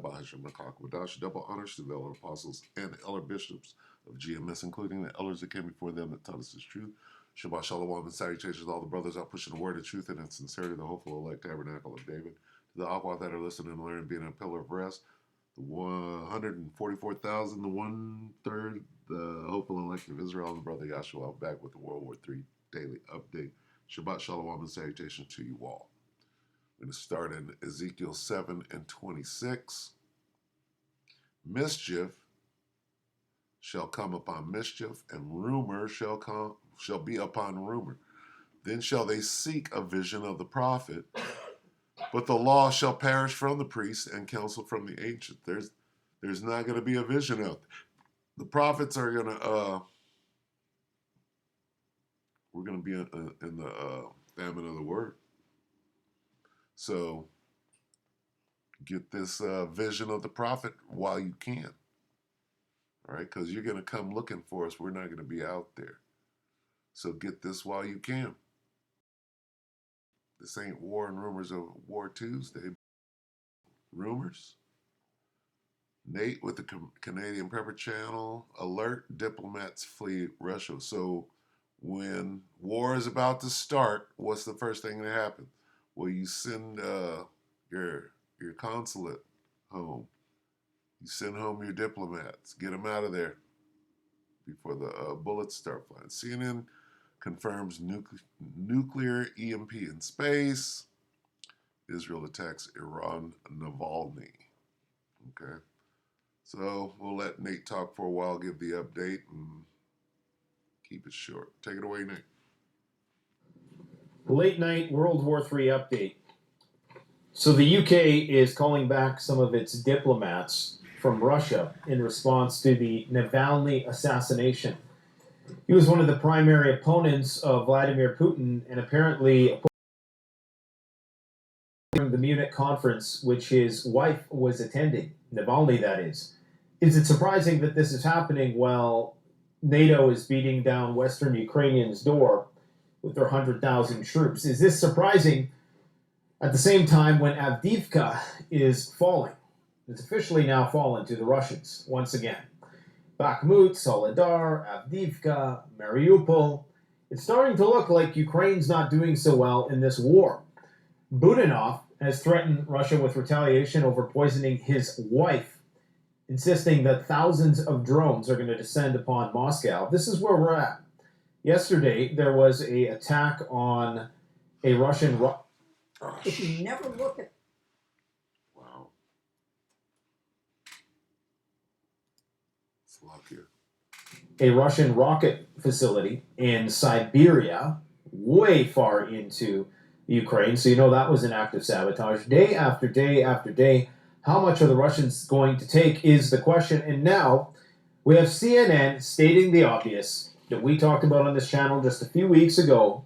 Double honors to the elder apostles and elder bishops of GMS, including the elders that came before them that taught us this truth. Shabbat Shalom and salutations to all the brothers out pushing the word of truth and in sincerity, the hopeful elect tabernacle of David. To the Aqua that are listening and learning, being a pillar of rest. The 144,000, the 1/3, the hopeful elect of Israel, and brother Yahshua back with the World War III Daily Update. Shabbat Shalom and salutations to you all. I'm going to start in Ezekiel 7:26. Mischief shall come upon mischief, and rumor shall be upon rumor. Then shall they seek a vision of the prophet, but the law shall perish from the priest and counsel from the ancient. There's not going to be a vision out there. The prophets are going to we're going to be in the famine of the word. So get this vision of the prophet while you can. All right, because you're going to come looking for us. We're not going to be out there. So get this while you can. This ain't War and Rumors of War Tuesday. Rumors. Nate with the Canadian Prepper Channel. Alert, diplomats flee Russia. So when war is about to start, what's the first thing that happens? Well, you send your consulate home. You send home your diplomats. Get them out of there before the bullets start flying. CNN confirms nuclear EMP in space. Israel attacks Iran Navalny. Okay. So we'll let Nate talk for a while, give the update, and keep it short. Take it away, Nate. Late night World War III update. So the UK is calling back some of its diplomats from Russia in response to the Navalny assassination. He was one of the primary opponents of Vladimir Putin and apparently during the Munich conference, which his wife was attending, Navalny that is. Is it surprising that this is happening while NATO is beating down Western Ukrainians' door with their 100,000 troops? Is this surprising at the same time when Avdiivka is falling? It's officially now fallen to the Russians once again. Bakhmut, Soledar, Avdiivka, Mariupol. It's starting to look like Ukraine's not doing so well in this war. Budanov has threatened Russia with retaliation over poisoning his wife, insisting that thousands of drones are going to descend upon Moscow. This is where we're at. Yesterday, there was an attack on a Russian... If you never look at... Wow. It's a lot here. A Russian rocket facility in Siberia, way far into Ukraine. So you know that was an act of sabotage. Day after day after day. How much are the Russians going to take is the question. And now we have CNN stating the obvious that we talked about on this channel just a few weeks ago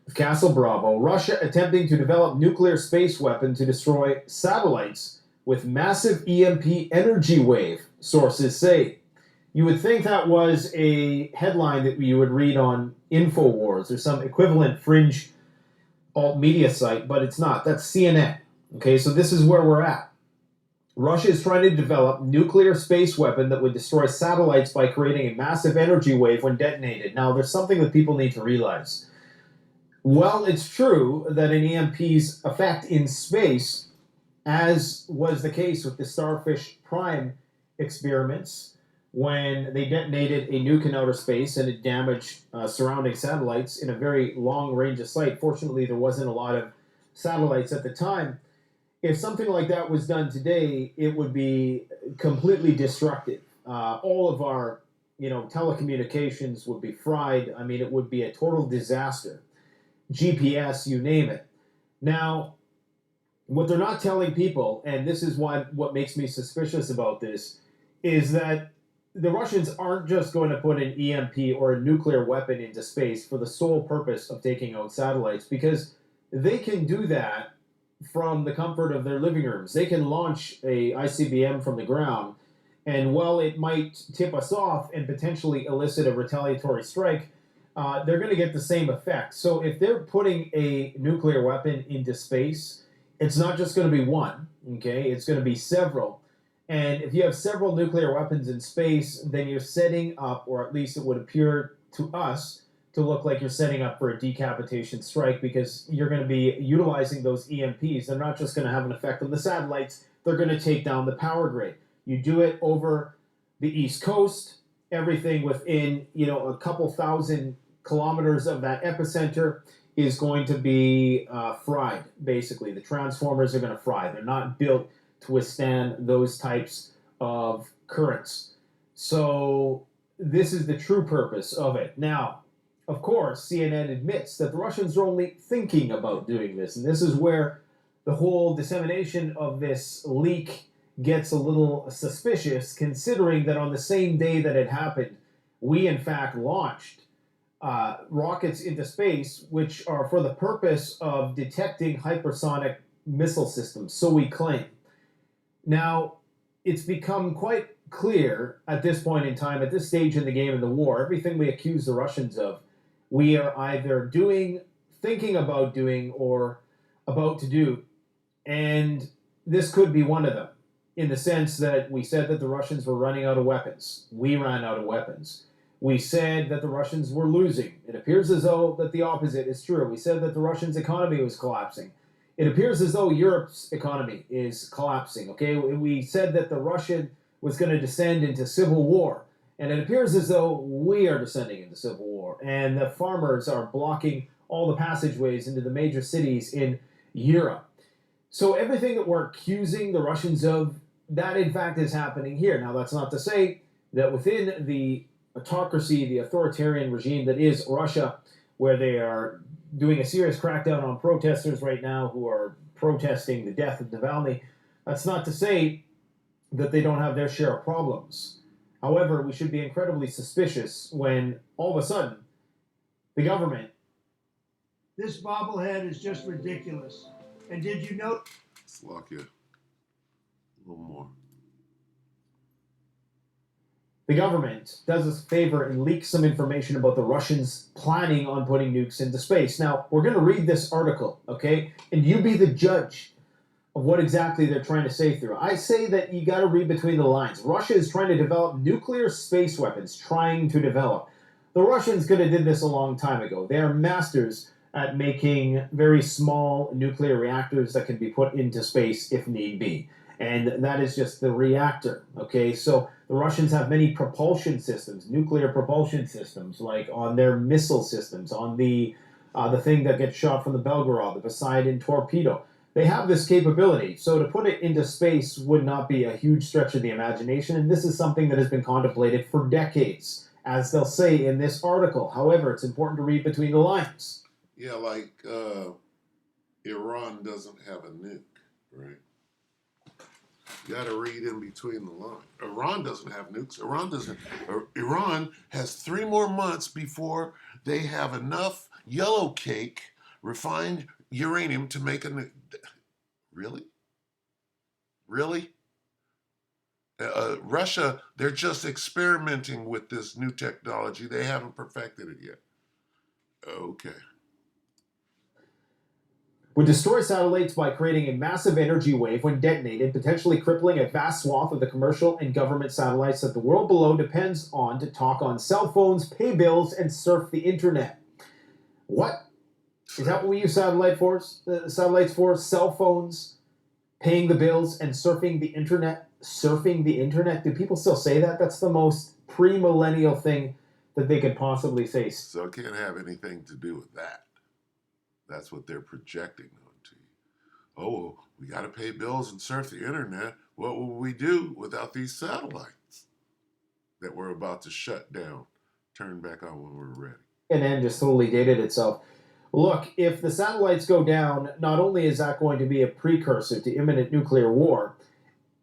with Castle Bravo. Russia attempting to develop nuclear space weapon to destroy satellites with massive EMP energy wave, sources say. You would think that was a headline that you would read on InfoWars or some equivalent fringe alt media site, but it's not. That's CNN. Okay, so this is where we're at. Russia is trying to develop nuclear space weapon that would destroy satellites by creating a massive energy wave when detonated. Now, there's something that people need to realize. Well, it's true that an EMP's effect in space, as was the case with the Starfish Prime experiments, when they detonated a nuke in outer space and it damaged surrounding satellites in a very long range of sight. Fortunately, there wasn't a lot of satellites at the time. If something like that was done today, it would be completely destructive. All of our, telecommunications would be fried. I mean, it would be a total disaster. GPS, you name it. Now, what they're not telling people, and this is what makes me suspicious about this, is that the Russians aren't just going to put an EMP or a nuclear weapon into space for the sole purpose of taking out satellites, because they can do that from the comfort of their living rooms. They can launch a ICBM from the ground, and while it might tip us off and potentially elicit a retaliatory strike, they're going to get the same effect. So if they're putting a nuclear weapon into space, It's not just going to be one, okay? It's going to be several. And if you have several nuclear weapons in space, then you're setting up, or at least it would appear to us to look like you're setting up for a decapitation strike, because you're going to be utilizing those EMPs. They're not just going to have an effect on the satellites, they're going to take down the power grid. You do it over the East Coast, everything within, a couple thousand kilometers of that epicenter is going to be fried, basically. The transformers are going to fry. They're not built to withstand those types of currents. So this is the true purpose of it. Now, of course, CNN admits that the Russians are only thinking about doing this, and this is where the whole dissemination of this leak gets a little suspicious, considering that on the same day that it happened, we in fact launched rockets into space, which are for the purpose of detecting hypersonic missile systems, so we claim. Now, it's become quite clear at this point in time, at this stage in the game of the war, everything we accuse the Russians of, we are either doing, thinking about doing, or about to do. And this could be one of them, in the sense that we said that the Russians were running out of weapons. We ran out of weapons. We said that the Russians were losing. It appears as though that the opposite is true. We said that the Russians' economy was collapsing. It appears as though Europe's economy is collapsing. Okay, we said that the Russian was going to descend into civil war, and it appears as though we are descending into civil war, and the farmers are blocking all the passageways into the major cities in Europe. So everything that we're accusing the Russians of, that in fact is happening here. Now, that's not to say that within the autocracy, the authoritarian regime that is Russia, where they are doing a serious crackdown on protesters right now who are protesting the death of Navalny, that's not to say that they don't have their share of problems. However, we should be incredibly suspicious when all of a sudden the government... This bobblehead is just ridiculous. And did you know... Slovakia. A little more. The government does us a favor and leaks some information about the Russians planning on putting nukes into space. Now, we're going to read this article, okay? And you be the judge of what exactly they're trying to say through. I say that you got to read between the lines. Russia is trying to develop nuclear space weapons, trying to develop. The Russians could have did this a long time ago. They are masters at making very small nuclear reactors that can be put into space if need be. And that is just the reactor, okay? So the Russians have many propulsion systems, nuclear propulsion systems, like on their missile systems, on the thing that gets shot from the Belgorod, the Poseidon torpedo. They have this capability. So to put it into space would not be a huge stretch of the imagination, and this is something that has been contemplated for decades, as they'll say in this article. However, it's important to read between the lines. Yeah, like Iran doesn't have a nuke, right? You got to read in between the lines. Iran doesn't have nukes. Iran has 3 more months before they have enough yellow cake refined uranium to make a nuke. Really? Really? Russia, they're just experimenting with this new technology. They haven't perfected it yet. Okay. Would destroy satellites by creating a massive energy wave when detonated, potentially crippling a vast swath of the commercial and government satellites that the world below depends on to talk on cell phones, pay bills, and surf the internet. What? Is that what we use satellites for? Cell phones, paying the bills, and surfing the internet? Surfing the internet? Do people still say that? That's the most pre-millennial thing that they could possibly say. So it can't have anything to do with that. That's what they're projecting onto you. Oh, we got to pay bills and surf the internet. What will we do without these satellites that we're about to shut down, turn back on when we're ready? And then just totally dated itself. Look, if the satellites go down, not only is that going to be a precursor to imminent nuclear war,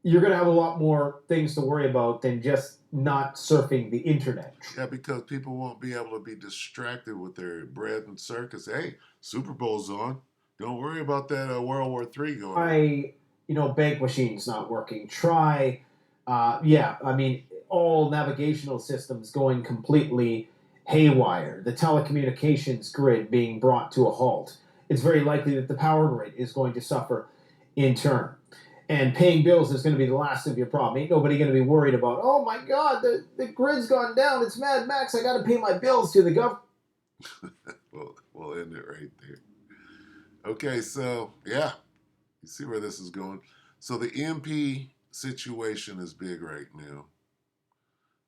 you're going to have a lot more things to worry about than just not surfing the internet. Yeah, because people won't be able to be distracted with their bread and circus. Hey, Super Bowl's on. Don't worry about that World War III going on. Bank machines not working. All navigational systems going completely haywire. The telecommunications grid being brought to a halt. It's very likely that the power grid is going to suffer in turn. And paying bills is going to be the last of your problem. Ain't nobody going to be worried about, oh my God, the grid's gone down. It's Mad Max. I got to pay my bills to the government. We'll end it right there. Okay, so yeah, you see where this is going. So the EMP situation is big right now.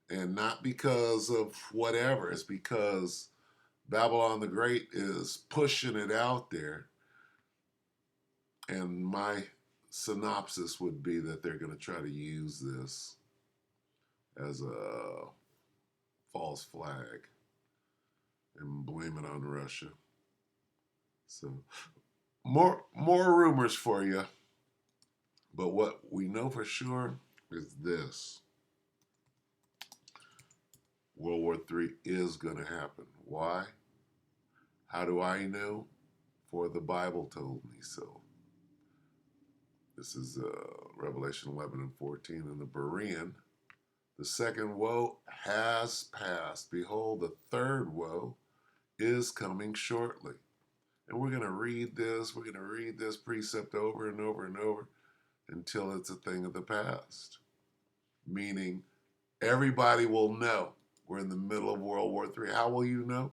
And not because of whatever, it's because Babylon the Great is pushing it out there. And my synopsis would be that they're going to try to use this as a false flag and blame it on Russia. So more rumors for you. But what we know for sure is this. World War III is going to happen. Why? How do I know? For the Bible told me so. This is Revelation 11 and 14 in the Berean. The second woe has passed. Behold, the third woe is coming shortly. And we're going to read this. We're going to read this precept over and over and over until it's a thing of the past. Meaning, everybody will know we're in the middle of World War III. How will you know?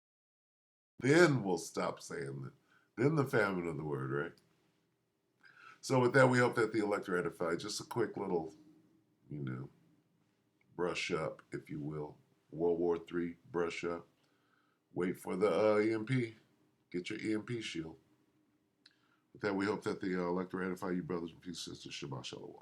Then we'll stop saying that. Then the famine of the word, right? So with that, we hope that the elect are edified. Just a quick little, brush up, if you will. World War III brush up. Wait for the EMP. Get your EMP shield. With that, we hope that the elect are edified. You brothers and sisters, Shabbat Shalom.